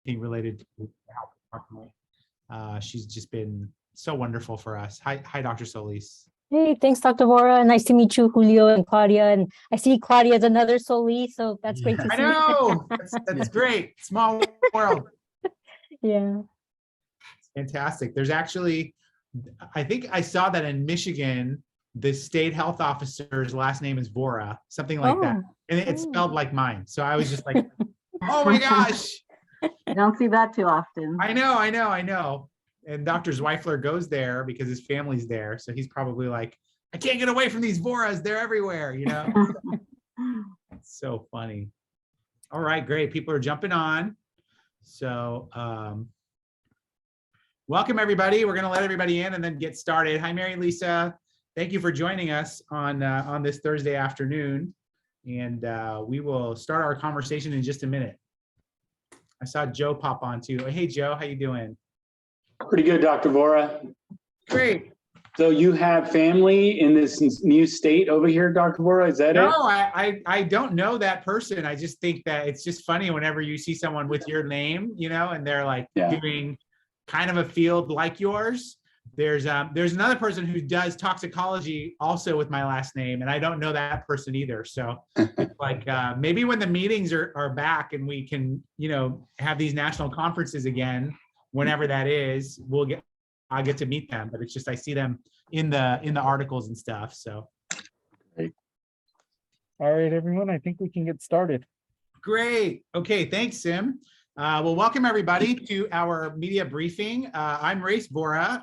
related to the health department. She's just been so wonderful for us. Hi, Dr. Solis. Hey, thanks, Dr. Vora. Nice to meet you, Julio and Claudia. And I see Claudia is another Solis, so that's great to see. I know. That's great. Small world. Yeah. Fantastic. There's actually, I think I saw that in Michigan, the state health officer's last name is Vora, something like that. And it's spelled like mine. So I was just like, oh my gosh. You don't see that too often. I know. And Dr. Zweifler goes there because his family's there. So he's probably like, I can't get away from these Voras. They're everywhere, you know? It's so funny. All right, great. People are jumping on. So welcome, everybody. We're going to let everybody in and then get started. Hi, Mary Lisa. Thank you for joining us on this Thursday afternoon. And we will start our conversation in just a minute. I saw Joe pop on too. Hey, Joe, how you doing? Pretty good, Dr. Vora. Great. So you have family in this new state over here, Dr. Vora, is that it? No, I don't know that person. I just think that it's just funny whenever you see someone with your name, you know, and they're like doing kind of a field like yours. There's another person who does toxicology also with my last name, and I don't know that person either. So it's like maybe when the meetings are back and we can, you know, have these national conferences again, whenever that is, I'll get to meet them. But it's just I see them in the articles and stuff. So great. All right, everyone, I think we can get started. Great. Okay, thanks, Sim. Well, welcome everybody to our media briefing. I'm Race Vora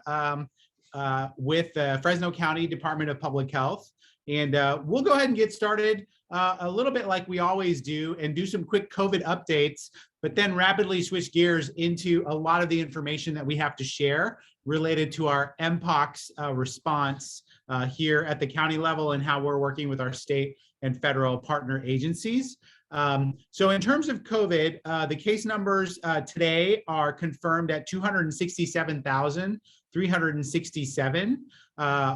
with the Fresno County Department of Public Health. And we'll go ahead and get started a little bit like we always do and do some quick COVID updates, but then rapidly switch gears into a lot of the information that we have to share related to our MPOX response here at the county level and how we're working with our state and federal partner agencies. So in terms of COVID, the case numbers today are confirmed at 267,367,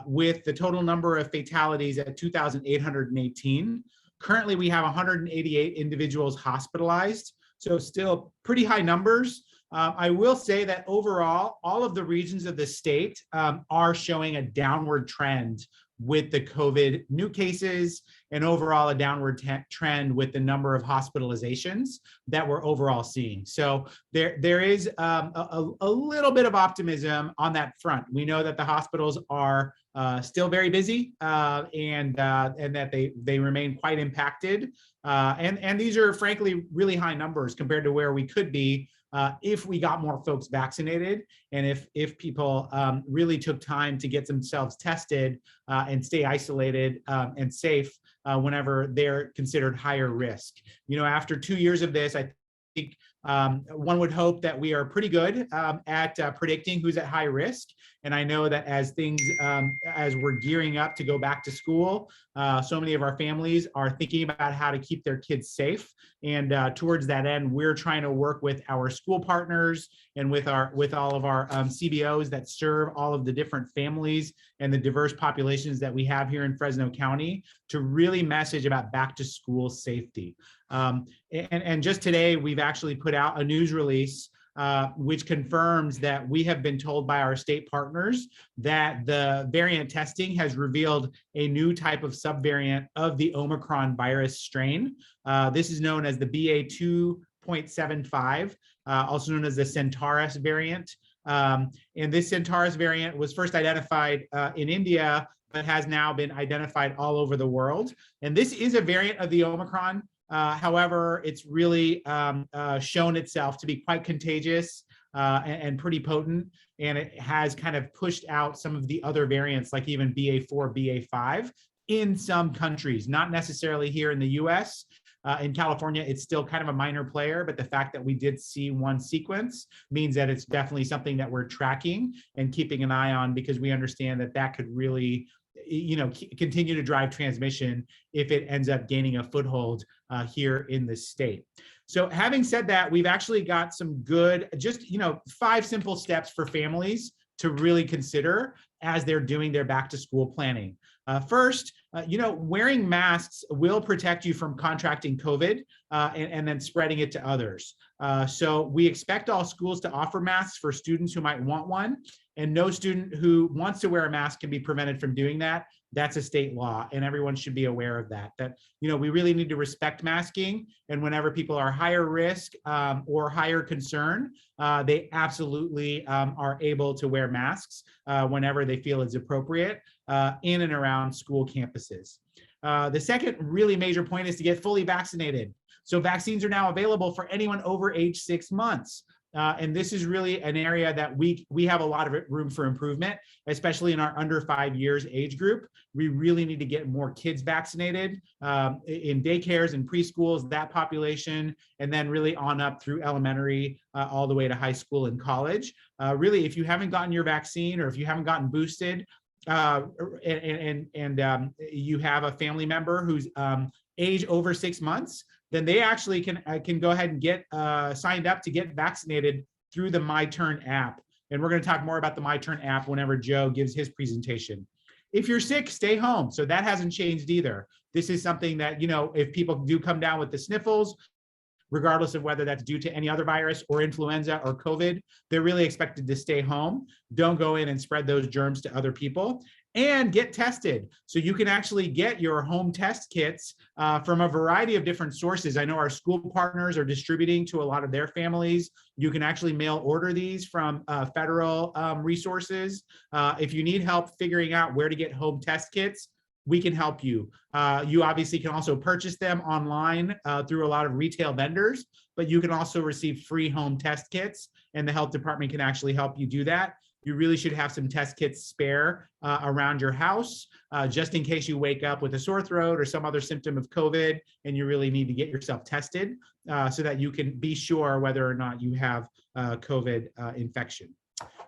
with the total number of fatalities at 2,818. Currently, we have 188 individuals hospitalized, so still pretty high numbers. I will say that overall, all of the regions of the state are showing a downward trend with the COVID new cases and overall a downward trend with the number of hospitalizations that we're overall seeing. So there is a little bit of optimism on that front. We know that the hospitals are still very busy and that they remain quite impacted. And these are frankly really high numbers compared to where we could be if we got more folks vaccinated and if people really took time to get themselves tested and stay isolated and safe whenever they're considered higher risk. You know, after 2 years of this, I think one would hope that we are pretty good at predicting who's at high risk. And I know that as we're gearing up to go back to school, so many of our families are thinking about how to keep their kids safe. And towards that end, we're trying to work with our school partners and with all of our CBOs that serve all of the different families and the diverse populations that we have here in Fresno County to really message about back to school safety. And just today, we've actually put out a news release which confirms that we have been told by our state partners that the variant testing has revealed a new type of subvariant of the Omicron virus strain. This is known as the BA2.75, also known as the Centaurus variant. And this Centaurus variant was first identified in India, but has now been identified all over the world. And this is a variant of the Omicron. However, it's really shown itself to be quite contagious and pretty potent, and it has kind of pushed out some of the other variants like even BA4, BA5 in some countries, not necessarily here in the US. In California, it's still kind of a minor player, but the fact that we did see one sequence means that it's definitely something that we're tracking and keeping an eye on because we understand that that could really continue to drive transmission if it ends up gaining a foothold here in the state. So having said that, we've actually got some good, 5 simple steps for families to really consider as they're doing their back to school planning. First, wearing masks will protect you from contracting COVID and then spreading it to others. So we expect all schools to offer masks for students who might want one, and no student who wants to wear a mask can be prevented from doing that. That's a state law, and everyone should be aware of that. We really need to respect masking, and whenever people are higher risk or higher concern, they absolutely are able to wear masks whenever they feel is appropriate in and around school campuses. The second really major point is to get fully vaccinated. So vaccines are now available for anyone over age 6 months. And this is really an area that we have a lot of room for improvement, especially in our under 5 years age group. We really need to get more kids vaccinated in daycares and preschools, that population, and then really on up through elementary all the way to high school and college. Really, if you haven't gotten your vaccine or if you haven't gotten boosted, and you have a family member who's age over 6 months, then they actually can go ahead and get signed up to get vaccinated through the My Turn app. And we're going to talk more about the My Turn app whenever Joe gives his presentation. If you're sick, stay home. So that hasn't changed either. This is something that, if people do come down with the sniffles, regardless of whether that's due to any other virus or influenza or COVID, they're really expected to stay home. Don't go in and spread those germs to other people, and get tested. So you can actually get your home test kits from a variety of different sources. I know our school partners are distributing to a lot of their families. You can actually mail order these from federal resources. If you need help figuring out where to get home test kits, we can help you. You obviously can also purchase them online through a lot of retail vendors, but you can also receive free home test kits, and the health department can actually help you do that. You really should have some test kits spare around your house, just in case you wake up with a sore throat or some other symptom of COVID and you really need to get yourself tested so that you can be sure whether or not you have COVID infection.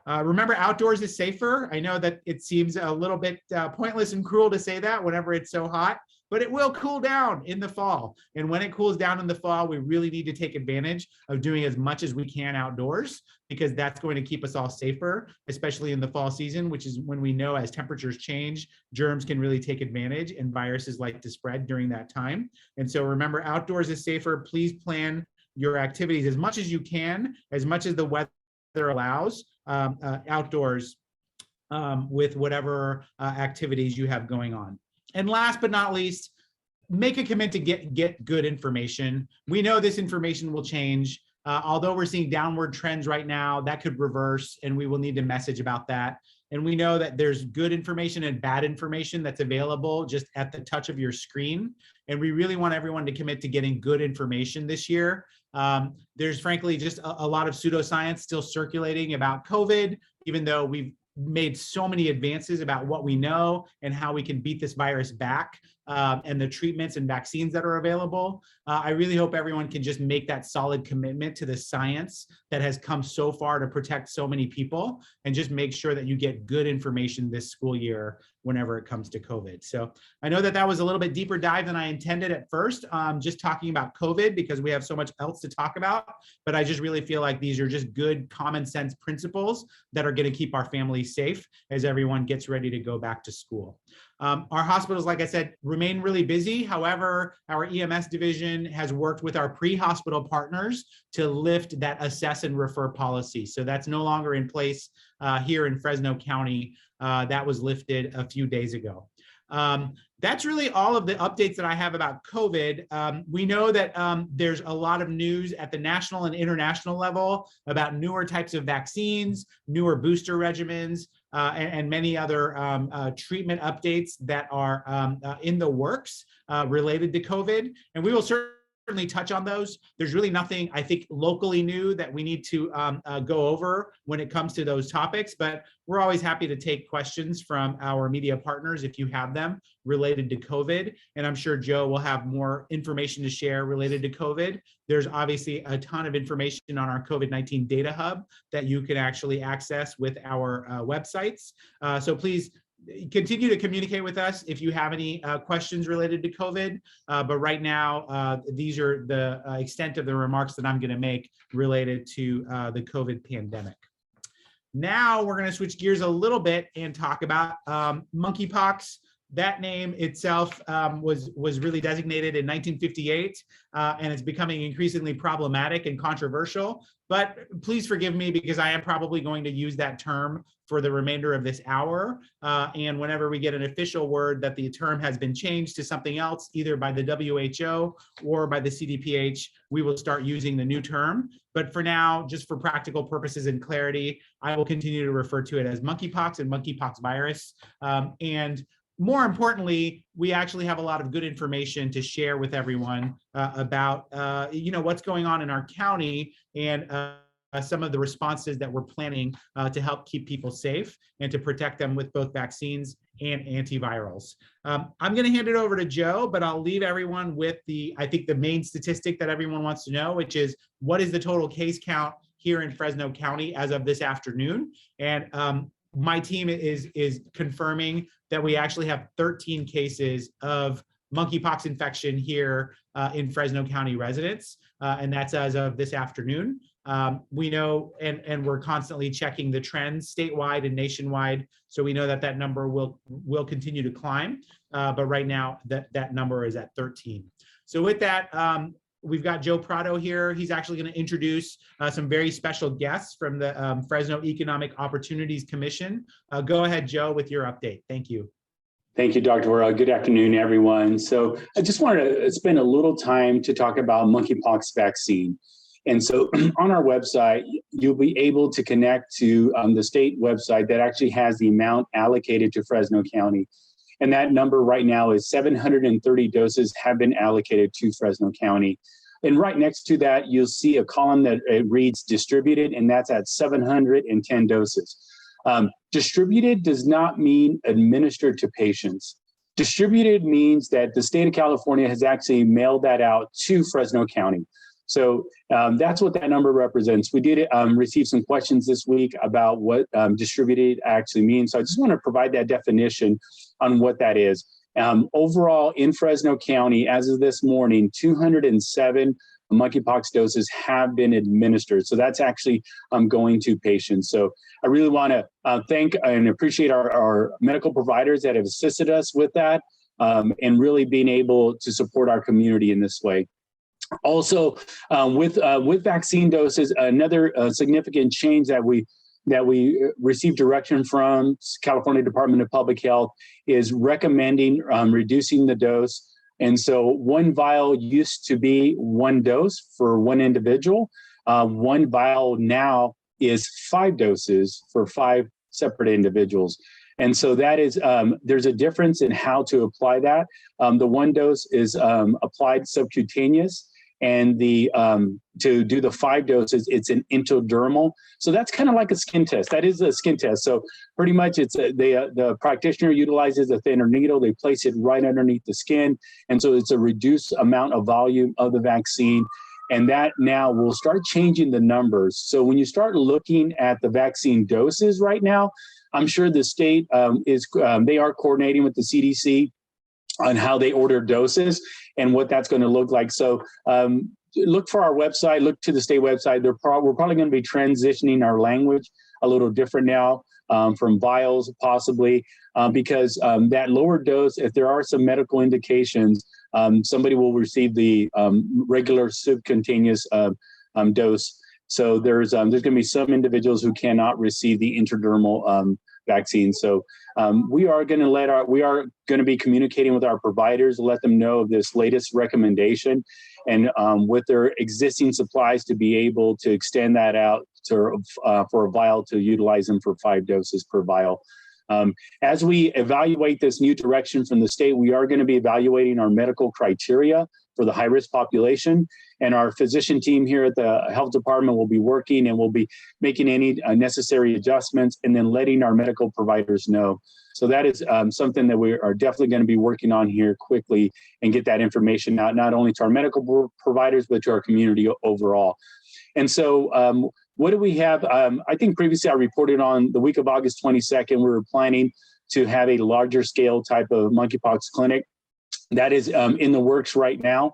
Remember, outdoors is safer. I know that it seems a little bit pointless and cruel to say that whenever it's so hot, but it will cool down in the fall. And when it cools down in the fall, we really need to take advantage of doing as much as we can outdoors, because that's going to keep us all safer, especially in the fall season, which is when we know as temperatures change, germs can really take advantage and viruses like to spread during that time. And so remember, outdoors is safer. Please plan your activities as much as you can, as much as the weather allows, outdoors with whatever activities you have going on. And last but not least, make a commitment to get good information. We know this information will change. Although we're seeing downward trends right now, that could reverse, and we will need to message about that. And we know that there's good information and bad information that's available just at the touch of your screen. And we really want everyone to commit to getting good information this year. There's frankly just a lot of pseudoscience still circulating about COVID, even though we've made so many advances about what we know and how we can beat this virus back, and the treatments and vaccines that are available. I really hope everyone can just make that solid commitment to the science that has come so far to protect so many people, and just make sure that you get good information this school year whenever it comes to COVID. So I know that was a little bit deeper dive than I intended at first, just talking about COVID, because we have so much else to talk about, but I just really feel like these are just good common sense principles that are going to keep our families safe as everyone gets ready to go back to school. Our hospitals, like I said, remain really busy. However, our EMS division has worked with our pre-hospital partners to lift that assess and refer policy. So that's no longer in place here in Fresno County. That was lifted a few days ago. That's really all of the updates that I have about COVID. We know that there's a lot of news at the national and international level about newer types of vaccines, newer booster regimens, and many other treatment updates that are in the works related to COVID. And we will certainly touch on those. There's really nothing, I think, locally new that we need to go over when it comes to those topics, but we're always happy to take questions from our media partners if you have them related to COVID. And I'm sure Joe will have more information to share related to COVID. There's obviously a ton of information on our COVID-19 data hub that you can actually access with our websites. So please continue to communicate with us if you have any questions related to COVID. But right now, these are the extent of the remarks that I'm going to make related to the COVID pandemic. Now we're going to switch gears a little bit and talk about monkeypox. That name itself was really designated in 1958, and it's becoming increasingly problematic and controversial. But please forgive me because I am probably going to use that term for the remainder of this hour. And whenever we get an official word that the term has been changed to something else, either by the WHO or by the CDPH, we will start using the new term. But for now, just for practical purposes and clarity, I will continue to refer to it as monkeypox and monkeypox virus. And more importantly, we actually have a lot of good information to share with everyone about what's going on in our county and some of the responses that we're planning to help keep people safe and to protect them with both vaccines and antivirals. I'm going to hand it over to Joe, but I'll leave everyone with I think the main statistic that everyone wants to know, which is what is the total case count here in Fresno County as of this afternoon. And my team is confirming that we actually have 13 cases of monkeypox infection here in Fresno County residents, and that's as of this afternoon. We know, and we're constantly checking the trends statewide and nationwide, so we know that that number will continue to climb, but right now that number is at 13. So with that, we've got Joe Prado here. He's actually going to introduce some very special guests from the Fresno Economic Opportunities Commission. Go ahead, Joe, with your update. Thank you. Thank you, Dr. Worrell. Good afternoon, everyone. So I just wanted to spend a little time to talk about monkeypox vaccine. And so on our website, you'll be able to connect to the state website that actually has the amount allocated to Fresno County. And that number right now is 730 doses have been allocated to Fresno County. And right next to that, you'll see a column that reads distributed, and that's at 710 doses. Distributed does not mean administered to patients. Distributed means that the state of California has actually mailed that out to Fresno County. So that's what that number represents. We did receive some questions this week about what distributed actually means. So I just want to provide that definition on what that is. Overall, in Fresno County, as of this morning, 207 monkeypox doses have been administered. So that's actually going to patients. So I really want to thank and appreciate our medical providers that have assisted us with that and really being able to support our community in this way. Also, with vaccine doses, another significant change that we received direction from California Department of Public Health is recommending reducing the dose. And so one vial used to be one dose for one individual. One vial now is 5 doses for 5 separate individuals. And so that is, there's a difference in how to apply that. The one dose is applied subcutaneous, and to do the 5 doses, it's an intradermal. So that's kind of like a skin test. That is a skin test. So pretty much it's the practitioner utilizes a thinner needle. They place it right underneath the skin. And so it's a reduced amount of volume of the vaccine. And that now will start changing the numbers. So when you start looking at the vaccine doses right now, I'm sure the state they are coordinating with the CDC on how they order doses and what that's going to look like. So look for our website, look to the state website. We're probably going to be transitioning our language a little different now from vials possibly because that lower dose, if there are some medical indications, somebody will receive the regular subcutaneous dose. So there's going to be some individuals who cannot receive the intradermal vaccine. So we are going to be communicating with our providers, let them know of this latest recommendation, and with their existing supplies to be able to extend that out to for a vial to utilize them for 5 doses per vial. As we evaluate this new direction from the state, we are going to be evaluating our medical criteria for the high-risk population, and our physician team here at the health department will be working and will be making any necessary adjustments and then letting our medical providers know. So that is something that we are definitely going to be working on here quickly and get that information out, not only to our medical providers, but to our community overall. And so what do we have? I think previously I reported on the week of August 22nd, we were planning to have a larger scale type of monkeypox clinic. That is in the works right now.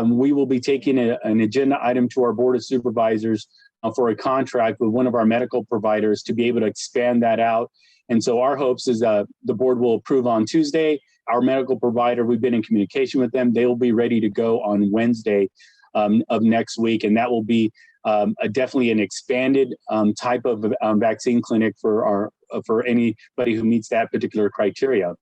We will be taking an agenda item to our Board of Supervisors for a contract with one of our medical providers to be able to expand that out. And so our hopes is the board will approve on Tuesday, our medical provider, we've been in communication with them. They will be ready to go on Wednesday of next week, and that will be definitely an expanded type of vaccine clinic for anybody who meets that particular criteria.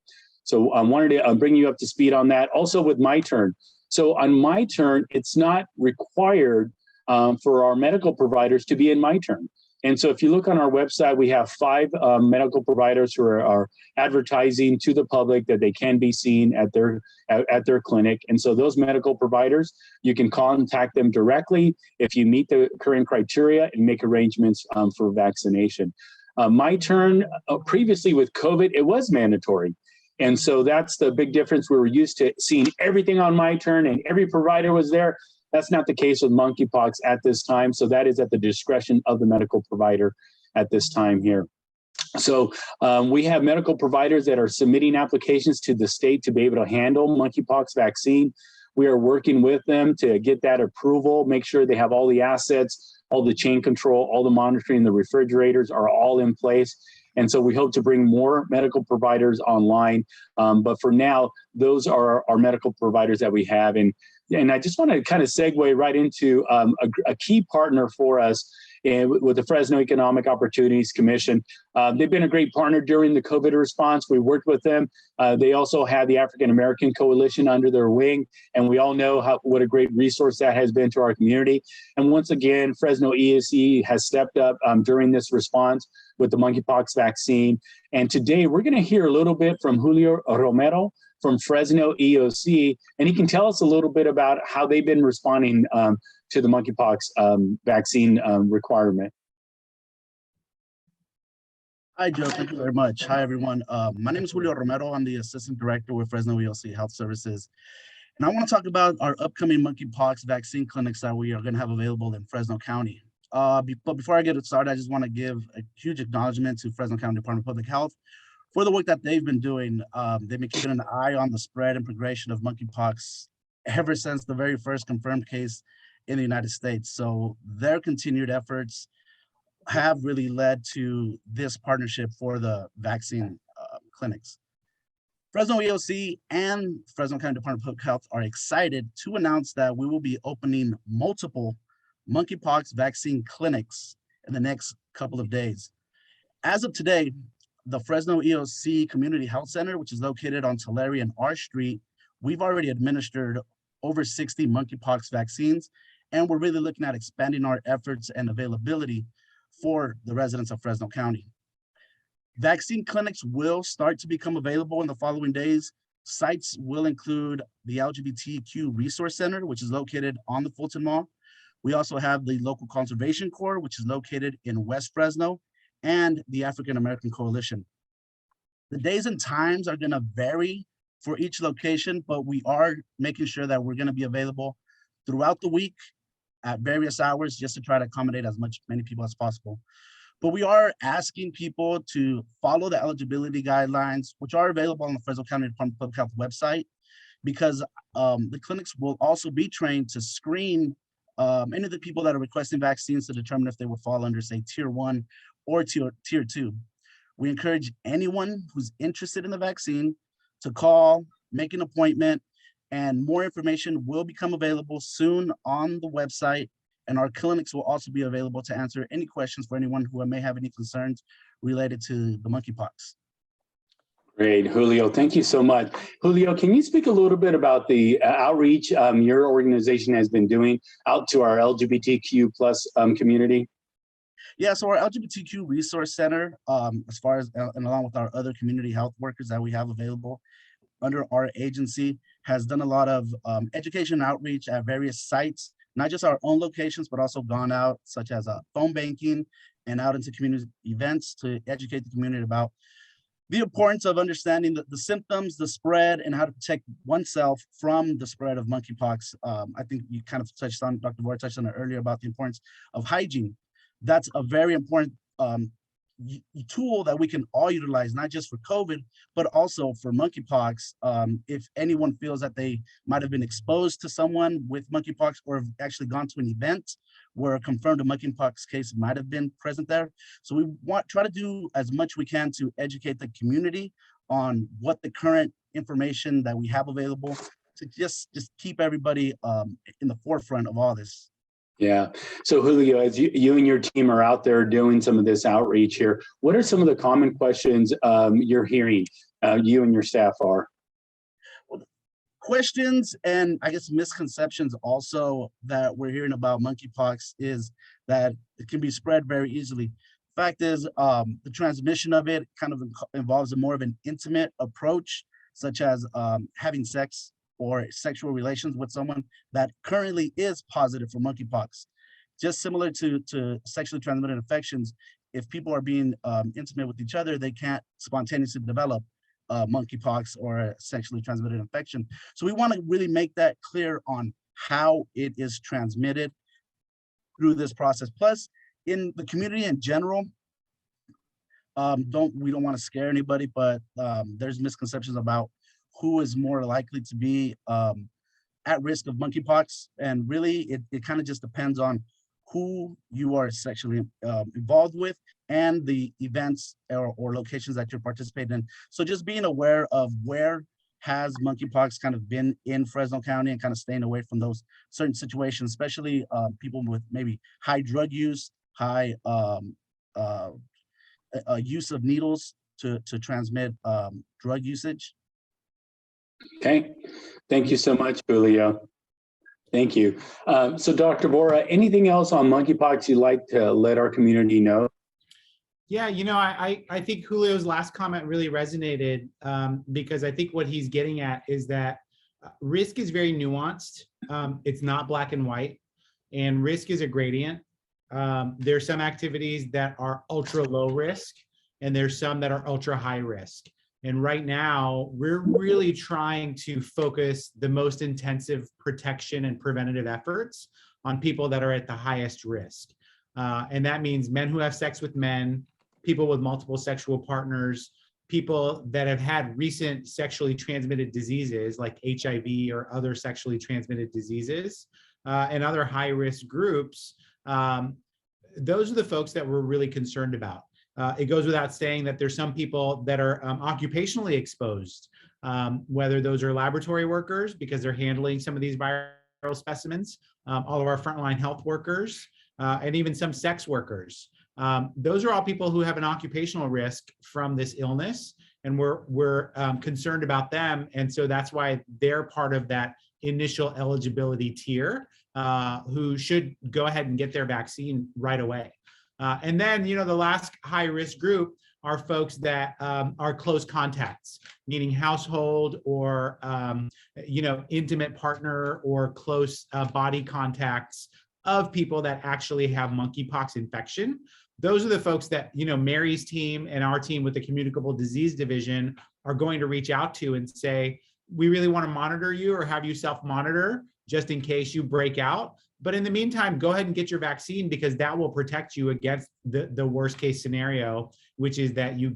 So I wanted to bring you up to speed on that. Also with MyTurn. So on MyTurn, it's not required for our medical providers to be in MyTurn. And so if you look on our website, we have 5 medical providers who are advertising to the public that they can be seen at their clinic. And so those medical providers, you can contact them directly if you meet the current criteria and make arrangements for vaccination. MyTurn, previously with COVID, it was mandatory. And so that's the big difference. We were used to seeing everything on MyTurn and every provider was there. That's not the case with monkeypox at this time. So that is at the discretion of the medical provider at this time here. So we have medical providers that are submitting applications to the state to be able to handle monkeypox vaccine. We are working with them to get that approval, make sure they have all the assets, all the chain control, all the monitoring, the refrigerators are all in place. And so we hope to bring more medical providers online. But for now, those are our medical providers that we have. And I just want to kind of segue right into a key partner for us with the Fresno Economic Opportunities Commission. They've been a great partner during the COVID response. We worked with them. They also have the African American Coalition under their wing, and we all know what a great resource that has been to our community. And once again, Fresno ESE has stepped up during this response with the monkeypox vaccine. And today we're going to hear a little bit from Julio Romero from Fresno EOC, and he can tell us a little bit about how they've been responding to the monkeypox vaccine requirement. Hi, Joe. Thank you very much. Hi, everyone. My name is Julio Romero. I'm the Assistant Director with Fresno EOC Health Services. And I want to talk about our upcoming monkeypox vaccine clinics that we are going to have available in Fresno County. But before I get started, I just want to give a huge acknowledgement to Fresno County Department of Public Health for the work that they've been doing. They've been keeping an eye on the spread and progression of monkeypox ever since the very first confirmed case in the United States. So their continued efforts have really led to this partnership for the vaccine clinics. Fresno EOC and Fresno County Department of Public Health are excited to announce that we will be opening multiple monkeypox vaccine clinics in the next couple of days. As of today, the Fresno EOC Community Health Center, which is located on Tulare and R Street, we've already administered over 60 monkeypox vaccines, and we're really looking at expanding our efforts and availability for the residents of Fresno County. Vaccine clinics will start to become available in the following days. Sites will include the LGBTQ Resource Center, which is located on the Fulton Mall. We also have the Local Conservation Corps, which is located in West Fresno, and the African American Coalition. The days and times are going to vary for each location, but we are making sure that we're going to be available throughout the week at various hours just to try to accommodate as many people as possible. But we are asking people to follow the eligibility guidelines, which are available on the Fresno County Department of Public Health website, because the clinics will also be trained to screen any of the people that are requesting vaccines to determine if they will fall under, say, Tier 1 or Tier 2. We encourage anyone who's interested in the vaccine to call, make an appointment, and more information will become available soon on the website. And our clinics will also be available to answer any questions for anyone who may have any concerns related to the monkeypox. Great, Julio, thank you so much. Julio, can you speak a little bit about the outreach your organization has been doing out to our LGBTQ plus community? Yeah, so our LGBTQ Resource Center, as far as, and along with our other community health workers that we have available under our agency, has done a lot of education outreach at various sites, not just our own locations, but also gone out, such as phone banking and out into community events to educate the community about the importance of understanding the symptoms, the spread, and how to protect oneself from the spread of monkeypox. I think you kind of touched on, Dr. Boer touched on it earlier about the importance of hygiene. That's a very important tool that we can all utilize, not just for COVID, but also for monkeypox. If anyone feels that they might have been exposed to someone with monkeypox or have actually gone to an event where a confirmed monkeypox case might have been present there. So we try to do as much we can to educate the community on what the current information that we have available to just keep everybody in the forefront of all this. Yeah. So Julio, as you and your team are out there doing some of this outreach here, what are some of the common questions you're hearing you and your staff are? Questions and I guess misconceptions also that we're hearing about monkeypox is that it can be spread very easily. Fact is, the transmission of it kind of involves a more of an intimate approach, such as having sex or sexual relations with someone that currently is positive for monkeypox. Just similar to sexually transmitted infections, if people are being intimate with each other, they can't spontaneously develop monkeypox or a sexually transmitted infection. So we want to really make that clear on how it is transmitted through this process. Plus, in the community in general, we don't want to scare anybody, but there's misconceptions about who is more likely to be at risk of monkeypox. And really, it kind of just depends on who you are sexually involved with and the events or locations that you're participating in. So just being aware of where has monkeypox kind of been in Fresno County and kind of staying away from those certain situations, especially people with maybe high drug use, high use of needles to transmit drug usage. Okay. Thank you so much, Julio. Thank you. So Dr. Bora, anything else on monkeypox you'd like to let our community know? Yeah, I think Julio's last comment really resonated because I think what he's getting at is that risk is very nuanced. It's not black and white, and risk is a gradient. There's some activities that are ultra low risk, and there's some that are ultra high risk. And right now, we're really trying to focus the most intensive protection and preventative efforts on people that are at the highest risk. And that means men who have sex with men, people with multiple sexual partners, people that have had recent sexually transmitted diseases like HIV or other sexually transmitted diseases, and other high-risk groups. Those are the folks that we're really concerned about. It goes without saying that there's some people that are occupationally exposed, whether those are laboratory workers because they're handling some of these viral specimens, all of our frontline health workers, and even some sex workers. Those are all people who have an occupational risk from this illness, and we're concerned about them. And so that's why they're part of that initial eligibility tier, who should go ahead and get their vaccine right away. And then, the last high risk group are folks that are close contacts, meaning household or, intimate partner or close body contacts of people that actually have monkeypox infection. Those are the folks that, Mary's team and our team with the Communicable Disease Division are going to reach out to and say, we really want to monitor you or have you self-monitor just in case you break out. But in the meantime, go ahead and get your vaccine because that will protect you against the worst case scenario, which is that you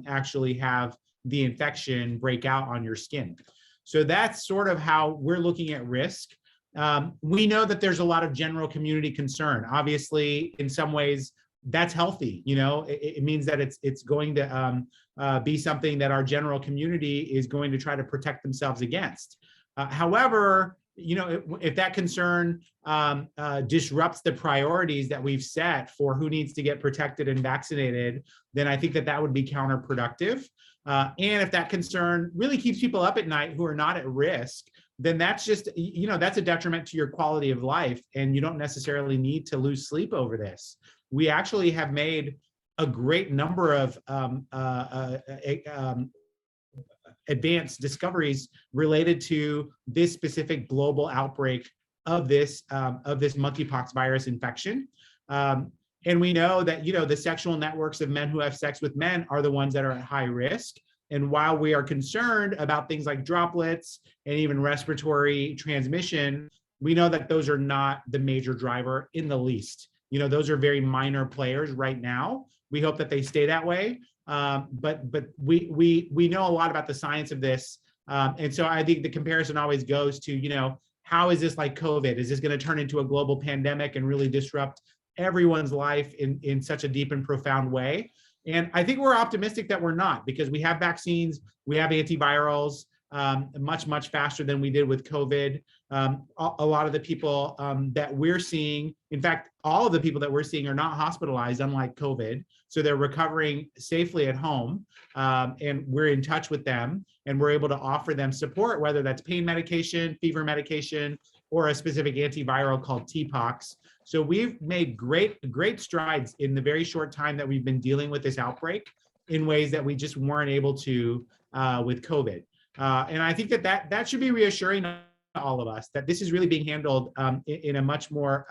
actually have the infection break out on your skin. So that's sort of how we're looking at risk. We know that there's a lot of general community concern. Obviously, in some ways, that's healthy. It means that it's going to be something that our general community is going to try to protect themselves against. However, if that concern disrupts the priorities that we've set for who needs to get protected and vaccinated, then I think that would be counterproductive. And if that concern really keeps people up at night who are not at risk, then that's just, that's a detriment to your quality of life. And you don't necessarily need to lose sleep over this. We actually have made a great number of advanced discoveries related to this specific global outbreak of this monkeypox virus infection. And we know that, the sexual networks of men who have sex with men are the ones that are at high risk. And while we are concerned about things like droplets and even respiratory transmission, we know that those are not the major driver in the least. Those are very minor players right now. We hope that they stay that way. But we know a lot about the science of this. And so I think the comparison always goes to, how is this like COVID? Is this going to turn into a global pandemic and really disrupt everyone's life in such a deep and profound way? And I think we're optimistic that we're not, because we have vaccines, we have antivirals, much faster than we did with COVID. A lot of the people that we're seeing, in fact, all of the people that we're seeing are not hospitalized, unlike COVID. So they're recovering safely at home, and we're in touch with them, and we're able to offer them support, whether that's pain medication, fever medication, or a specific antiviral called TPOXX. So we've made great strides in the very short time that we've been dealing with this outbreak in ways that we just weren't able to with COVID. And I think that should be reassuring to all of us, that this is really being handled in a much more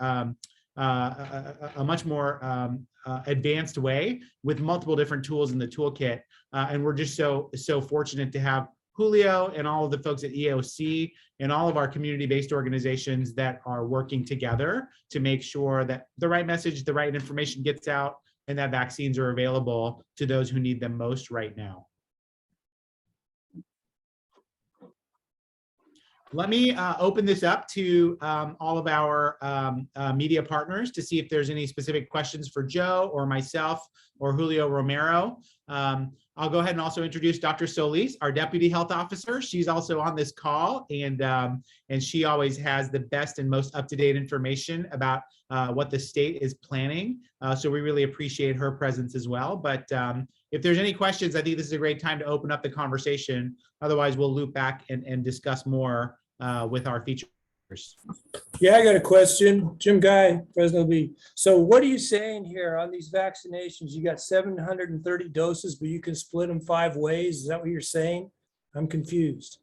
advanced way with multiple different tools in the toolkit. And we're just so fortunate to have Julio and all of the folks at EOC and all of our community-based organizations that are working together to make sure that the right message, the right information gets out, and that vaccines are available to those who need them most right now. Let me open this up to all of our media partners to see if there's any specific questions for Joe or myself or Julio Romero. I'll go ahead and also introduce Dr. Solis, our Deputy Health Officer. She's also on this call, and she always has the best and most up-to-date information about what the state is planning. So we really appreciate her presence as well. But if there's any questions, I think this is a great time to open up the conversation. Otherwise, we'll loop back and discuss more with our features. Yeah, I got a question. Jim Guy, Fresno B. So what are you saying here on these vaccinations? You got 730 doses, but you can split them 5 ways. Is that what you're saying? I'm confused.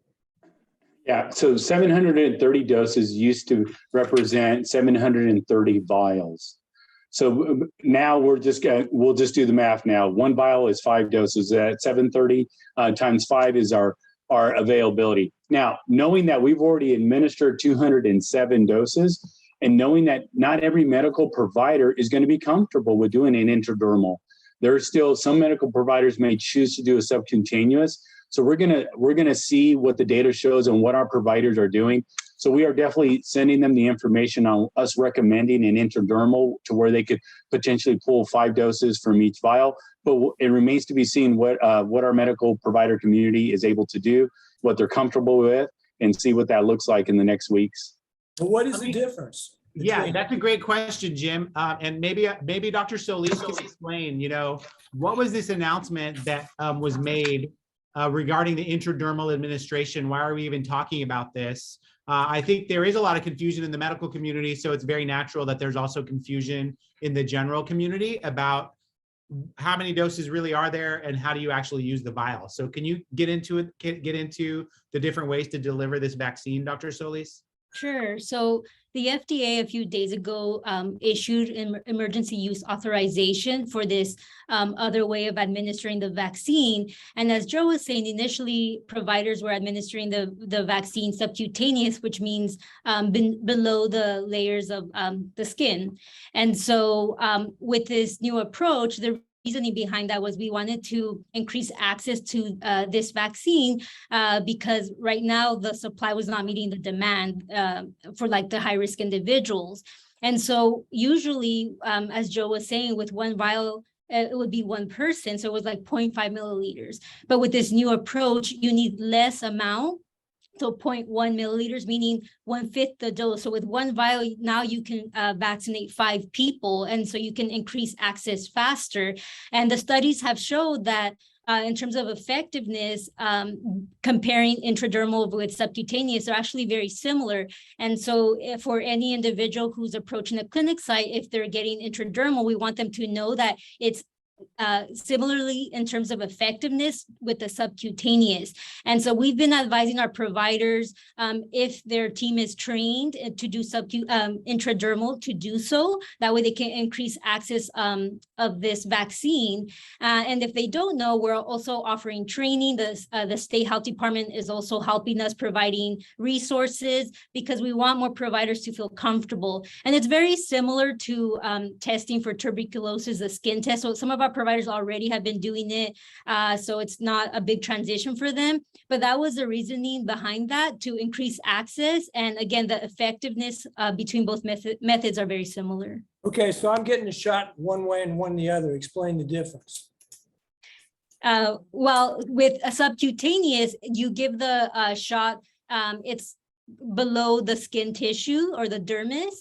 Yeah, so 730 doses used to represent 730 vials. So now we'll just do the math now. 1 vial is 5 doses. At 730 times 5 is our availability. Now, knowing that we've already administered 207 doses, and knowing that not every medical provider is going to be comfortable with doing an intradermal, there are still some medical providers may choose to do a subcutaneous. So we're gonna see what the data shows and what our providers are doing. So we are definitely sending them the information on us recommending an intradermal to where they could potentially pull 5 doses from each vial. But it remains to be seen what our medical provider community is able to do, what they're comfortable with, and see what that looks like in the next weeks. But what is the difference? Yeah, that's a great question, Jim. And maybe Dr. Solis can explain, what was this announcement that was made regarding the intradermal administration? Why are we even talking about this? I think there is a lot of confusion in the medical community, so it's very natural that there's also confusion in the general community about how many doses really are there and how do you actually use the vial. So can you get into the different ways to deliver this vaccine, Dr. Solis? Sure. So the FDA a few days ago issued an emergency use authorization for this other way of administering the vaccine. And as Joe was saying, initially providers were administering the vaccine subcutaneous, which means below the layers of the skin. And so with this new approach, the reasoning behind that was we wanted to increase access to this vaccine because right now the supply was not meeting the demand for like the high-risk individuals. And so usually, as Joe was saying, with 1 vial, it would be 1 person. So it was like 0.5 milliliters. But with this new approach, you need less amount. So 0.1 milliliters, meaning 1/5 the dose. So with 1 vial, now you can vaccinate 5 people. And so you can increase access faster. And the studies have showed that in terms of effectiveness, comparing intradermal with subcutaneous are actually very similar. And so for any individual who's approaching a clinic site, if they're getting intradermal, we want them to know that it's similarly in terms of effectiveness with the subcutaneous. And so we've been advising our providers, if their team is trained to do intradermal, to do so. That way they can increase access of this vaccine. And if they don't know, we're also offering training. The state health department is also helping us, providing resources, because we want more providers to feel comfortable. And it's very similar to testing for tuberculosis, the skin test. So some of our providers already have been doing it, so it's not a big transition for them. But that was the reasoning behind that, to increase access. And again, the effectiveness between both methods are very similar. Okay, so I'm getting a shot one way and one the other. Explain the difference. Well, with a subcutaneous, you give the shot, it's below the skin tissue or the dermis,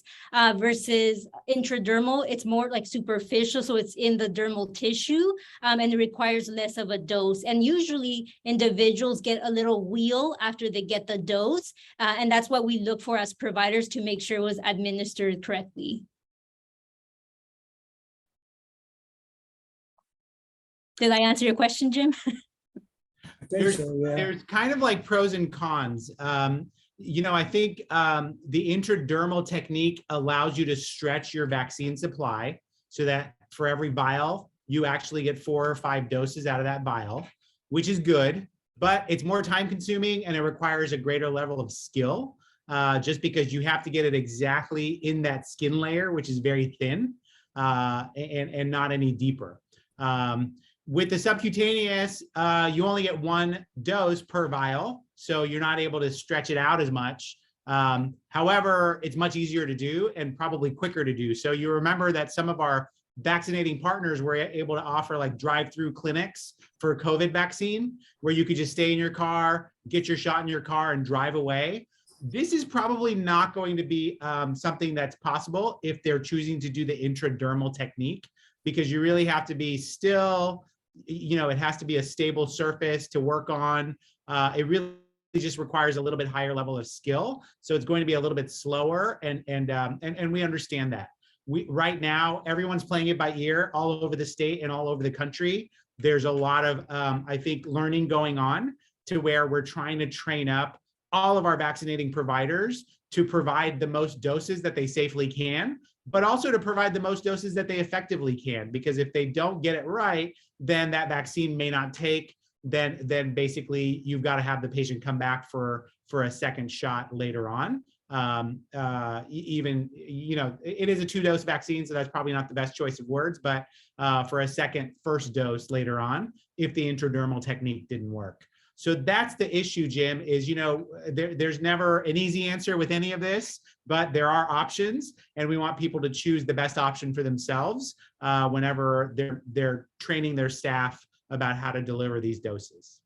versus intradermal, it's more like superficial, so it's in the dermal tissue, and it requires less of a dose. And usually individuals get a little wheal after they get the dose, and that's what we look for as providers to make sure it was administered correctly. Did I answer your question, Jim? I think so, yeah. There's kind of like pros and cons. I think the intradermal technique allows you to stretch your vaccine supply so that for every vial, you actually get 4 or 5 doses out of that vial, which is good, but it's more time consuming and it requires a greater level of skill, just because you have to get it exactly in that skin layer, which is very thin, and not any deeper. With the subcutaneous, you only get 1 dose per vial, so you're not able to stretch it out as much. However, it's much easier to do and probably quicker to do. So you remember that some of our vaccinating partners were able to offer like drive-through clinics for COVID vaccine, where you could just stay in your car, get your shot in your car and drive away. This is probably not going to be something that's possible if they're choosing to do the intradermal technique, because you really have to be still, it has to be a stable surface to work on. It really just requires a little bit higher level of skill. So it's going to be a little bit slower, and we understand that. Right now, everyone's playing it by ear all over the state and all over the country. There's a lot of, I think, learning going on to where we're trying to train up all of our vaccinating providers to provide the most doses that they safely can, but also to provide the most doses that they effectively can. Because if they don't get it right, then that vaccine may not take. Then basically you've got to have the patient come back for a second shot later on. It is a 2-dose vaccine, so that's probably not the best choice of words, but for a first dose later on, if the intradermal technique didn't work. So that's the issue, Jim, is, there's never an easy answer with any of this, but there are options, and we want people to choose the best option for themselves whenever they're training their staff about how to deliver these doses.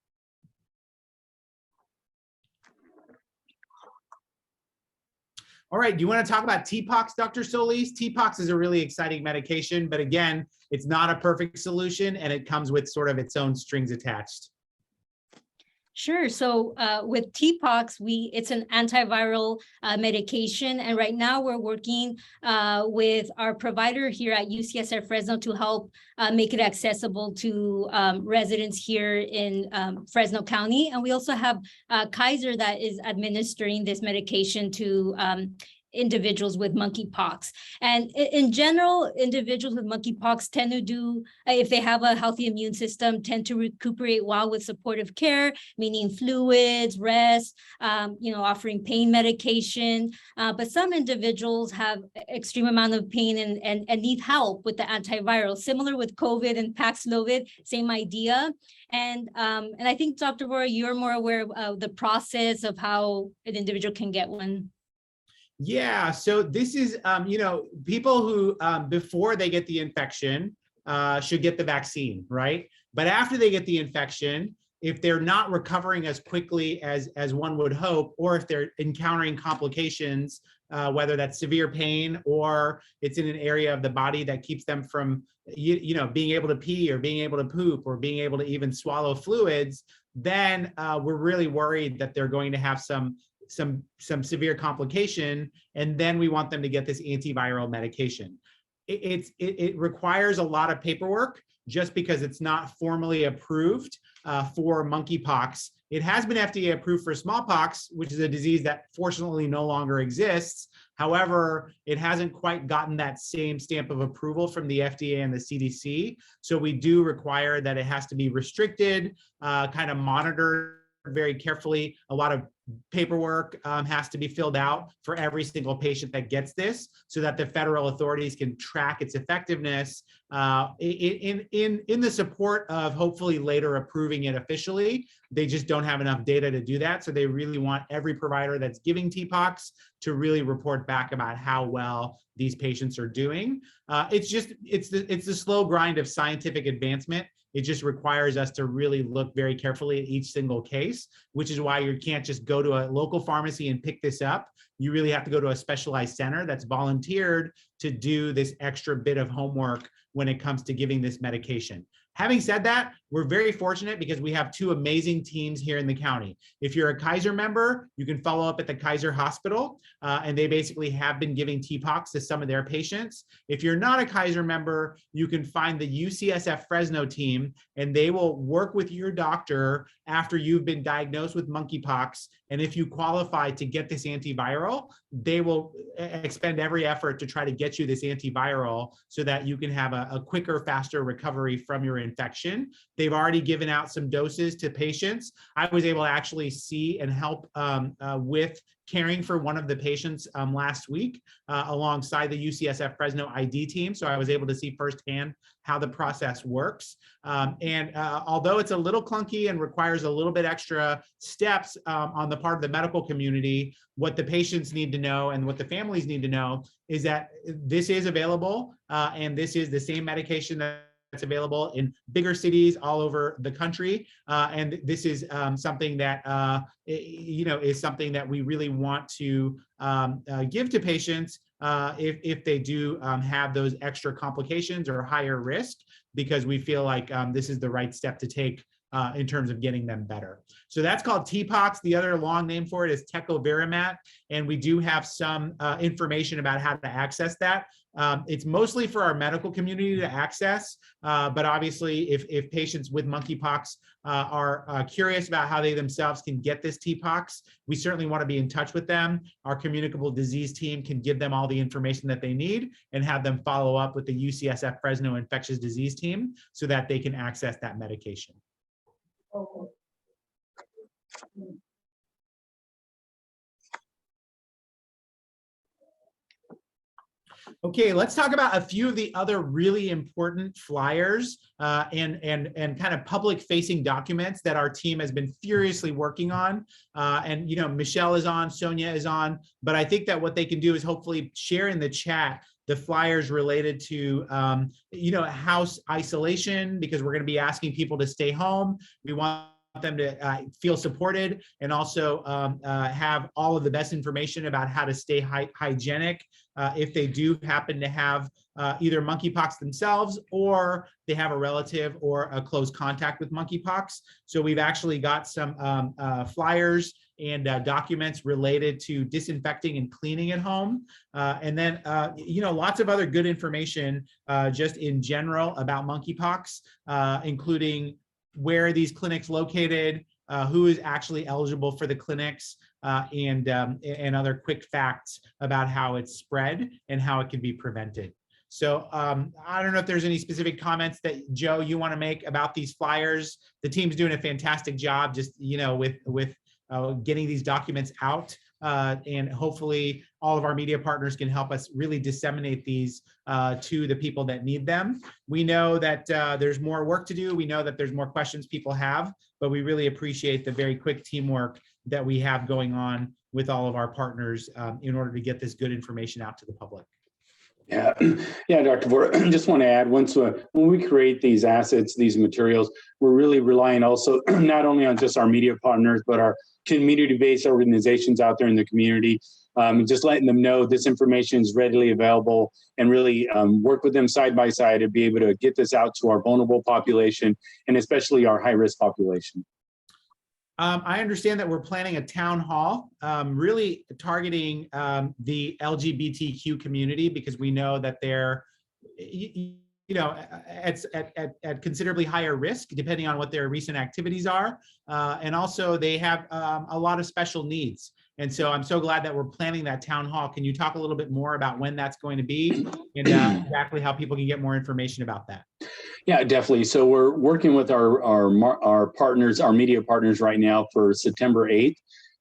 All right, do you want to talk about TPOXX, Dr. Solis? TPOXX is a really exciting medication, but again, it's not a perfect solution, and it comes with sort of its own strings attached. Sure. So with TPOXX, it's an antiviral medication. And right now we're working with our provider here at UCSF Fresno to help make it accessible to residents here in Fresno County. And we also have Kaiser that is administering this medication to individuals with monkeypox. And in general, individuals with monkeypox tend to do, if they have a healthy immune system, tend to recuperate well with supportive care, meaning fluids, rest, offering pain medication. But some individuals have extreme amount of pain and need help with the antiviral, similar with COVID and Paxlovid, same idea. And I think, Dr. Vora, you're more aware of the process of how an individual can get one. Yeah, so this is, people who, before they get the infection, should get the vaccine, right? But after they get the infection, if they're not recovering as quickly as one would hope, or if they're encountering complications, whether that's severe pain or it's in an area of the body that keeps them from, being able to pee or being able to poop or being able to even swallow fluids, then we're really worried that they're going to have some severe complication, and then we want them to get this antiviral medication. It requires a lot of paperwork just because it's not formally approved for monkeypox. It has been FDA approved for smallpox, which is a disease that fortunately no longer exists. However, it hasn't quite gotten that same stamp of approval from the FDA and the CDC. So we do require that it has to be restricted, kind of monitored very carefully. A lot of paperwork has to be filled out for every single patient that gets this, so that the federal authorities can track its effectiveness in the support of hopefully later approving it officially. They just don't have enough data to do that. So they really want every provider that's giving TPOXX to really report back about how well these patients are doing. It's the slow grind of scientific advancement. It just requires us to really look very carefully at each single case, which is why you can't just go to a local pharmacy and pick this up. You really have to go to a specialized center that's volunteered to do this extra bit of homework when it comes to giving this medication. Having said that, we're very fortunate because we have two amazing teams here in the county. If you're a Kaiser member, you can follow up at the Kaiser Hospital, and they basically have been giving TPOXX to some of their patients. If you're not a Kaiser member, you can find the UCSF Fresno team, and they will work with your doctor after you've been diagnosed with monkeypox. And if you qualify to get this antiviral, they will expend every effort to try to get you this antiviral so that you can have a quicker, faster recovery from your infection. They've already given out some doses to patients. I was able to actually see and help with caring for one of the patients last week alongside the UCSF Fresno ID team. So I was able to see firsthand how the process works. Although it's a little clunky and requires a little bit extra steps on the part of the medical community, what the patients need to know and what the families need to know is that this is available, and this is the same medication that's available in bigger cities all over the country. And this is something that, is something that we really want to give to patients if they do have those extra complications or higher risk, because we feel like this is the right step to take in terms of getting them better. So that's called TPOXX. The other long name for it is tecovirimat, and we do have some information about how to access that. It's mostly for our medical community to access, but obviously if patients with monkeypox are curious about how they themselves can get this TPOXX, we certainly want to be in touch with them. Our communicable disease team can give them all the information that they need and have them follow up with the UCSF Fresno infectious disease team so that they can access that medication. Okay, let's talk about a few of the other really important flyers and kind of public-facing documents that our team has been furiously working on. And Michelle is on, Sonia is on, but I think that what they can do is hopefully share in the chat the flyers related to house isolation, because we're going to be asking people to stay home. We want them to feel supported and also have all of the best information about how to stay hygienic if they do happen to have either monkeypox themselves or they have a relative or a close contact with monkeypox. So we've actually got some flyers and documents related to disinfecting and cleaning at home. And then, lots of other good information just in general about monkeypox, including where are these clinics located, who is actually eligible for the clinics, and other quick facts about how it's spread and how it can be prevented. So I don't know if there's any specific comments that, Joe, you want to make about these flyers. The team's doing a fantastic job just, with getting these documents out. And hopefully all of our media partners can help us really disseminate these to the people that need them. We know that there's more work to do. We know that there's more questions people have, but we really appreciate the very quick teamwork that we have going on with all of our partners in order to get this good information out to the public. Yeah, Dr. Vora, I just want to add, when we create these assets, these materials, we're really relying also not only on just our media partners, but our community-based organizations out there in the community, just letting them know this information is readily available, and really work with them side by side to be able to get this out to our vulnerable population and especially our high-risk population. I understand that we're planning a town hall, really targeting the LGBTQ community, because we know that they're, at considerably higher risk depending on what their recent activities are, and also they have a lot of special needs. And so I'm so glad that we're planning that town hall. Can you talk a little bit more about when that's going to be and exactly how people can get more information about that? Yeah, definitely. So we're working with our partners, our media partners right now for September 8th.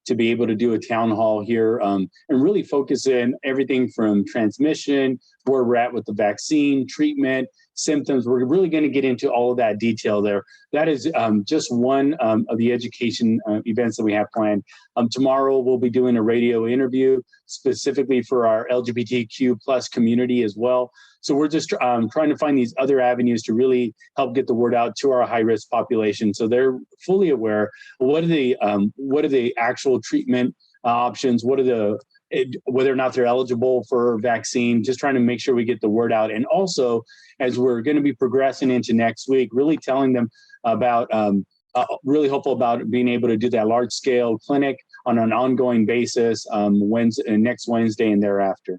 to be able to do a town hall here and really focus in everything from transmission, where we're at with the vaccine, treatment, symptoms. We're really going to get into all of that detail there. That is just one of the education events that we have planned. Tomorrow, we'll be doing a radio interview specifically for our LGBTQ plus community as well. So we're just trying to find these other avenues to really help get the word out to our high-risk population, so they're fully aware of what are the actual treatment options, whether or not they're eligible for vaccine, just trying to make sure we get the word out. And also, as we're going to be progressing into next week, really telling them about, really hopeful about being able to do that large scale clinic on an ongoing basis next Wednesday and thereafter.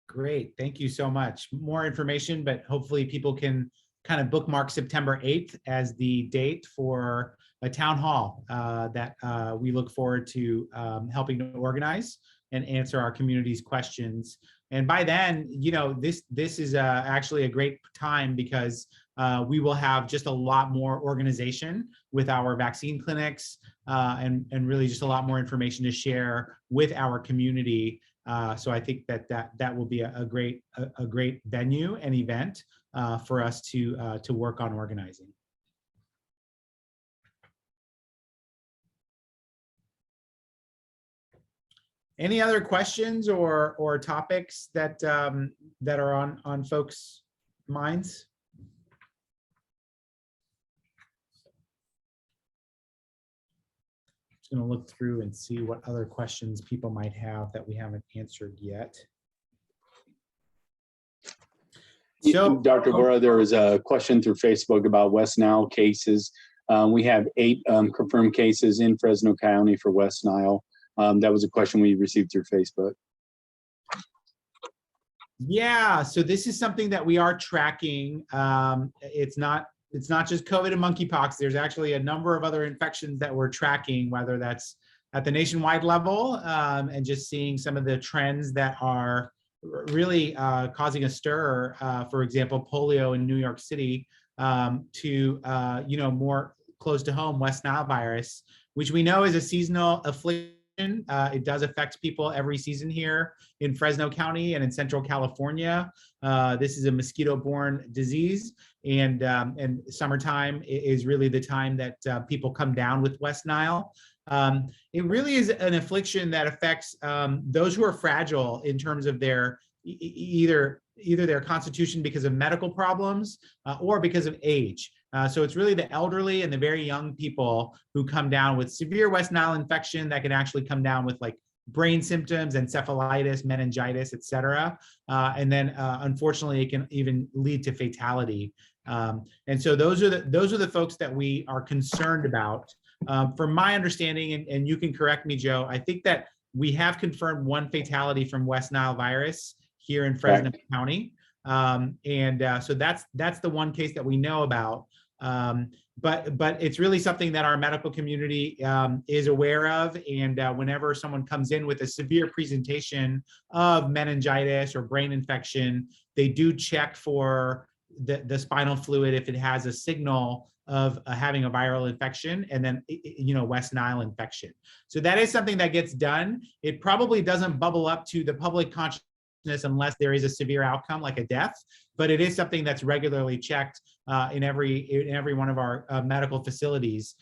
Great, thank you so much. More information, but hopefully people can kind of bookmark September 8th as the date for a town hall that we look forward to helping to organize and answer our community's questions. And by then, you know, this is actually a great time because we will have just a lot more organization with our vaccine clinics and really just a lot more information to share with our community. So I think that will be a great venue and event for us to work on organizing. Any other questions or topics that are on folks' minds? Just going to look through and see what other questions people might have that we haven't answered yet. So, Dr. Guerra, there was a question through Facebook about West Nile cases. We have 8 confirmed cases in Fresno County for West Nile. That was a question we received through Facebook. Yeah, so this is something that we are tracking. It's not just COVID and monkeypox. There's actually a number of other infections that we're tracking, whether that's at the nationwide level and just seeing some of the trends that are really causing a stir. For example, polio in New York City to more close to home, West Nile virus, which we know is a seasonal affliction. It does affect people every season here in Fresno County and in Central California. This is a mosquito-borne disease, and summertime is really the time that people come down with West Nile. It really is an affliction that affects those who are fragile in terms of their either their constitution because of medical problems or because of age. So it's really the elderly and the very young people who come down with severe West Nile infection that can actually come down with like brain symptoms, encephalitis, meningitis, et cetera. And then unfortunately, it can even lead to fatality. And so those are the folks that we are concerned about. From my understanding, and you can correct me, Joe, I think that we have confirmed 1 fatality from West Nile virus here in Fresno County. So that's the one case that we know about. But it's really something that our medical community is aware of. And whenever someone comes in with a severe presentation of meningitis or brain infection, they do check for the spinal fluid if it has a signal of having a viral infection, and then West Nile infection. So that is something that gets done. It probably doesn't bubble up to the public consciousness unless there is a severe outcome like a death, but it is something that's regularly checked in every one of our medical facilities.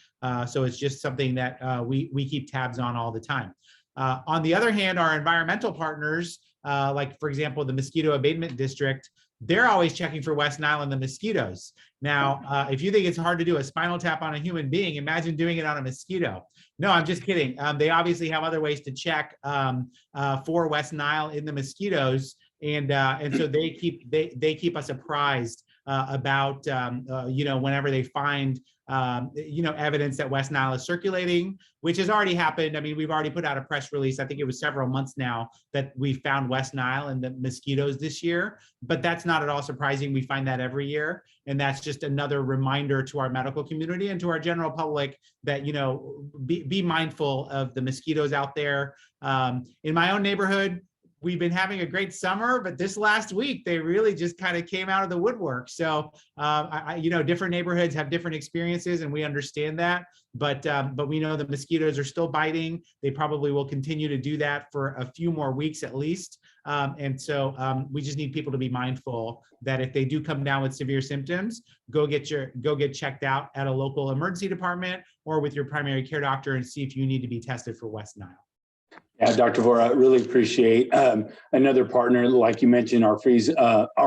So it's just something that we keep tabs on all the time. On the other hand, our environmental partners, like for example, the Mosquito Abatement District, they're always checking for West Nile and the mosquitoes. Now, if you think it's hard to do a spinal tap on a human being, imagine doing it on a mosquito. No, I'm just kidding. They obviously have other ways to check for West Nile in the mosquitoes, and so they keep us apprised about whenever they find evidence that West Nile is circulating, which has already happened. I mean, we've already put out a press release. I think it was several months now that we found West Nile in the mosquitoes this year, but that's not at all surprising. We find that every year. And that's just another reminder to our medical community and to our general public that, be mindful of the mosquitoes out there. In my own neighborhood, we've been having a great summer, but this last week they really just kind of came out of the woodwork. So, different neighborhoods have different experiences, and we understand that. But we know the mosquitoes are still biting. They probably will continue to do that for a few more weeks at least. And so we just need people to be mindful that if they do come down with severe symptoms, go get checked out at a local emergency department or with your primary care doctor and see if you need to be tested for West Nile. Yeah, Dr. Vora, I really appreciate another partner, like you mentioned, our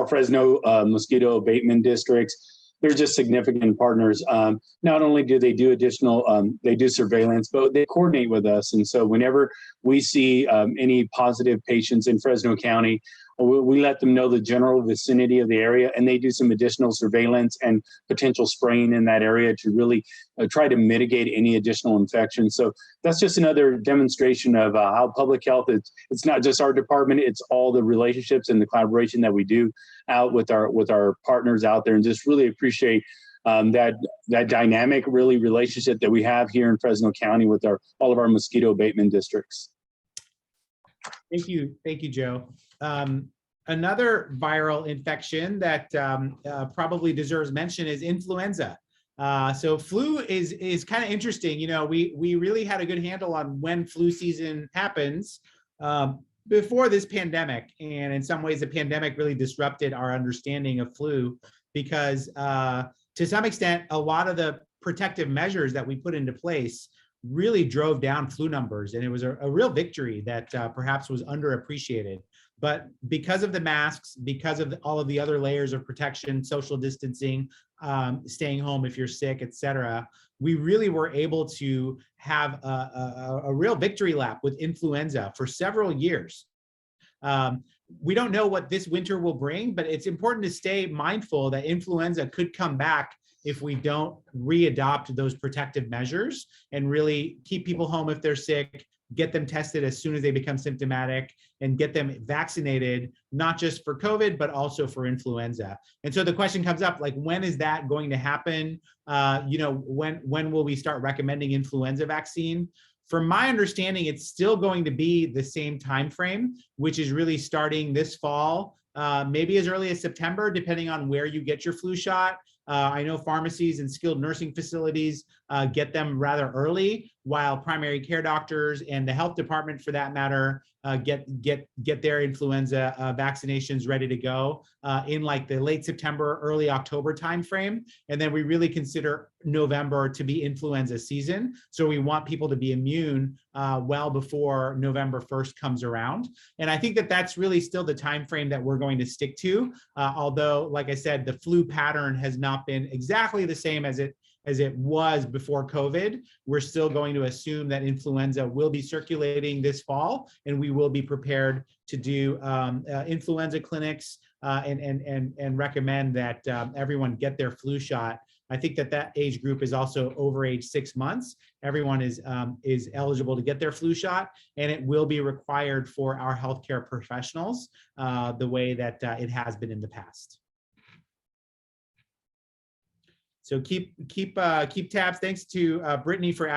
Fresno mosquito abatement districts. They're just significant partners. Not only do they do they do surveillance, but they coordinate with us. And so whenever we see any positive patients in Fresno County, we let them know the general vicinity of the area, and they do some additional surveillance and potential spraying in that area to really try to mitigate any additional infections. So that's just another demonstration of how public health, it's not just our department, it's all the relationships and the collaboration that we do out with our partners out there, and just really appreciate that dynamic relationship that we have here in Fresno County with all of our mosquito abatement districts. Thank you, Joe. Another viral infection that probably deserves mention is influenza. So flu is kind of interesting. We really had a good handle on when flu season happens before this pandemic. And in some ways, the pandemic really disrupted our understanding of flu because to some extent, a lot of the protective measures that we put into place really drove down flu numbers. And it was a real victory that perhaps was underappreciated. But because of the masks, because of all of the other layers of protection, social distancing, staying home if you're sick, et cetera, we really were able to have a real victory lap with influenza for several years. We don't know what this winter will bring, but it's important to stay mindful that influenza could come back if we don't readopt those protective measures and really keep people home if they're sick, get them tested as soon as they become symptomatic, and get them vaccinated, not just for COVID, but also for influenza. And so the question comes up, like, when is that going to happen? When will we start recommending influenza vaccine? From my understanding, it's still going to be the same time frame, which is really starting this fall, maybe as early as September, depending on where you get your flu shot. I know pharmacies and skilled nursing facilities get them rather early, while primary care doctors and the health department, for that matter, get their influenza vaccinations ready to go in like the late September, early October timeframe. And then we really consider November to be influenza season. So we want people to be immune well before November 1st comes around. And I think that that's really still the timeframe that we're going to stick to. Although, like I said, the flu pattern has not been exactly the same as it was before COVID. We're still going to assume that influenza will be circulating this fall, and we will be prepared to do influenza clinics and recommend that everyone get their flu shot. I think that age group is also over age 6 months. Everyone is eligible to get their flu shot, and it will be required for our healthcare professionals the way that it has been in the past. So keep tabs. Thanks to Brittany for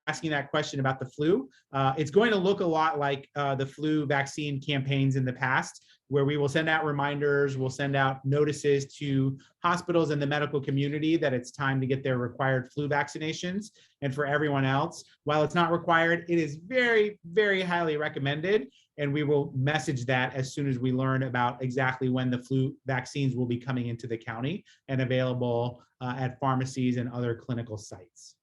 asking that question about the flu. It's going to look a lot like the flu vaccine campaigns in the past, where we will send out reminders, we'll send out notices to hospitals and the medical community that it's time to get their required flu vaccinations. And for everyone else, while it's not required, it is very, very highly recommended. And we will message that as soon as we learn about exactly when the flu vaccines will be coming into the county and available at pharmacies and other clinical sites.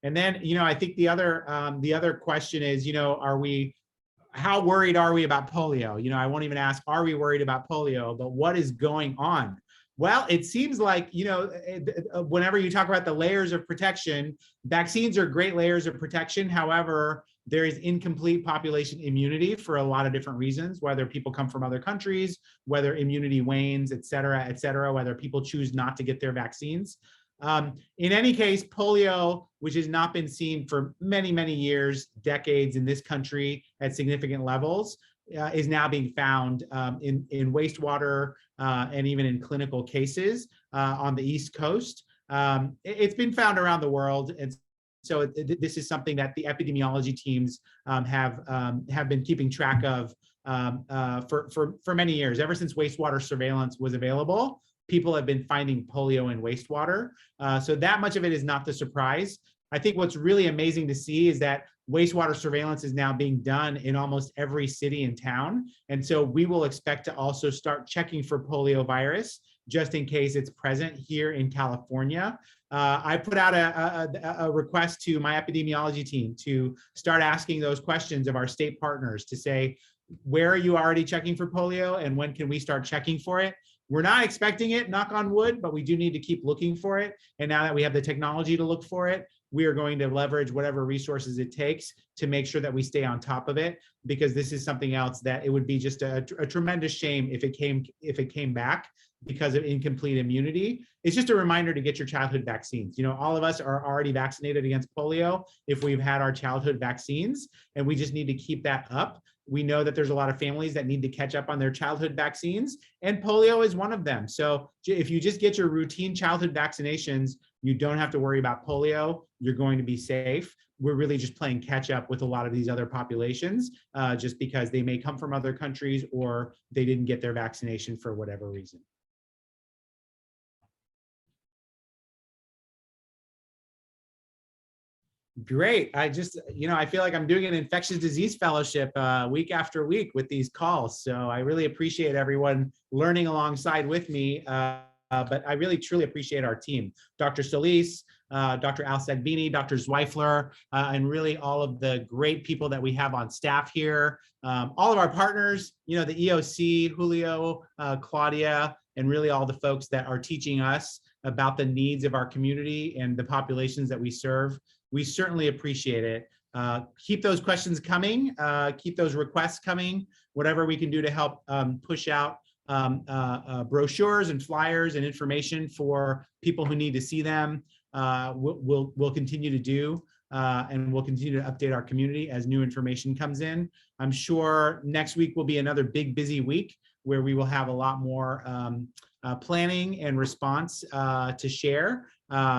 And then, I think the other question is, how worried are we about polio? I won't even ask, are we worried about polio, but what is going on? Well, it seems like, whenever you talk about the layers of protection, vaccines are great layers of protection. However, there is incomplete population immunity for a lot of different reasons, whether people come from other countries, whether immunity wanes, et cetera, whether people choose not to get their vaccines. In any case, polio, which has not been seen for many, many years, decades in this country at significant levels, is now being found in wastewater and even in clinical cases on the East Coast. It's been found around the world. And so this is something that the epidemiology teams have been keeping track of for many years. Ever since wastewater surveillance was available, people have been finding polio in wastewater. So that much of it is not the surprise. I think what's really amazing to see is that wastewater surveillance is now being done in almost every city and town. And so we will expect to also start checking for polio virus just in case it's present here in California. I put out a request to my epidemiology team to start asking those questions of our state partners to say, where are you already checking for polio and when can we start checking for it? We're not expecting it, knock on wood, but we do need to keep looking for it. And now that we have the technology to look for it, we are going to leverage whatever resources it takes to make sure that we stay on top of it, because this is something else that it would be just a tremendous shame if it came back because of incomplete immunity. It's just a reminder to get your childhood vaccines. You know, all of us are already vaccinated against polio if we've had our childhood vaccines, and we just need to keep that up. We know that there's a lot of families that need to catch up on their childhood vaccines, and polio is one of them. So if you just get your routine childhood vaccinations, you don't have to worry about polio. You're going to be safe. We're really just playing catch up with a lot of these other populations just because they may come from other countries or they didn't get their vaccination for whatever reason. Great. I just, I feel like I'm doing an infectious disease fellowship week after week with these calls. So I really appreciate everyone learning alongside with me. But I really, truly appreciate our team, Dr. Solis, Dr. Al Sagbini, Dr. Zweifler, and really all of the great people that we have on staff here. All of our partners, the EOC, Julio, Claudia, and really all the folks that are teaching us about the needs of our community and the populations that we serve. We certainly appreciate it. Keep those questions coming, keep those requests coming, whatever we can do to help push out brochures and flyers and information for people who need to see them. We'll continue to do, and we'll continue to update our community as new information comes in. I'm sure next week will be another big, busy week where we will have a lot more planning and response to share.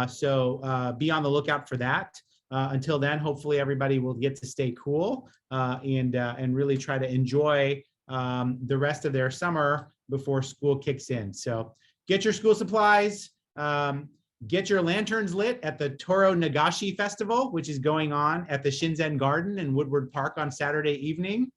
So be on the lookout for that. Until then, hopefully everybody will get to stay cool and really try to enjoy the rest of their summer before school kicks in. So get your school supplies, get your lanterns lit at the Toro Nagashi Festival, which is going on at the Shinzen Garden in Woodward Park on Saturday evening.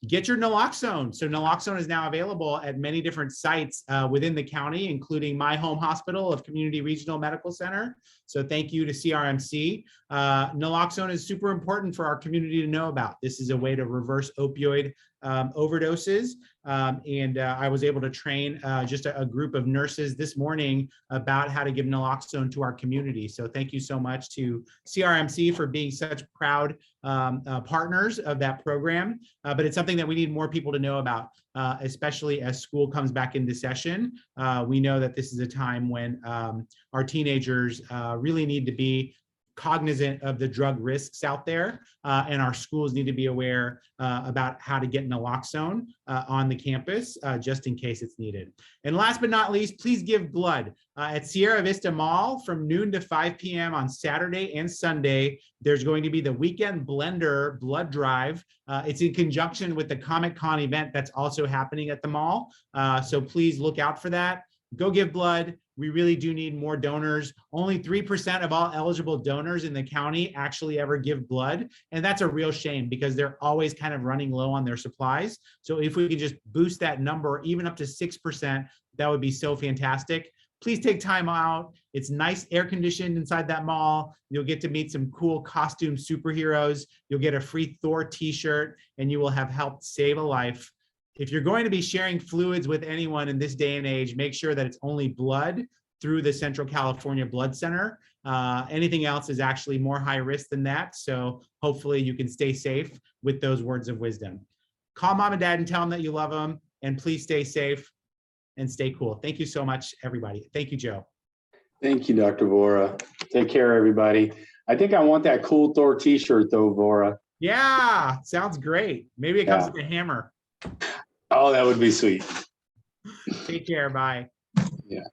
Get your naloxone. So naloxone is now available at many different sites within the county, including my home hospital of Community Regional Medical Center. So thank you to CRMC. Naloxone is super important for our community to know about. This is a way to reverse opioid overdoses. I was able to train just a group of nurses this morning about how to give naloxone to our community. So thank you so much to CRMC for being such proud partners of that program. But it's something that we need more people to know about, especially as school comes back into session. We know that this is a time when our teenagers really need to be cognizant of the drug risks out there, and our schools need to be aware about how to get naloxone on the campus just in case it's needed. And last but not least, please give blood. At Sierra Vista Mall from noon to 5 p.m. on Saturday and Sunday, there's going to be the Weekend Blender Blood Drive. It's in conjunction with the Comic-Con event that's also happening at the mall. So please look out for that. Go give blood. We really do need more donors. Only 3% of all eligible donors in the county actually ever give blood. And that's a real shame because they're always kind of running low on their supplies. So if we could just boost that number even up to 6%, that would be so fantastic. Please take time out. It's nice air conditioned inside that mall. You'll get to meet some cool costume superheroes. You'll get a free Thor t-shirt and you will have helped save a life. If you're going to be sharing fluids with anyone in this day and age, make sure that it's only blood through the Central California Blood Center. Anything else is actually more high risk than that. So hopefully you can stay safe with those words of wisdom. Call mom and dad and tell them that you love them, and please stay safe and stay cool. Thank you so much, everybody. Thank you, Joe. Thank you, Dr. Vora. Take care, everybody. I think I want that cool Thor t-shirt though, Vora. Yeah, sounds great. Maybe it comes with a hammer. Oh, that would be sweet. Take care. Bye. Yeah.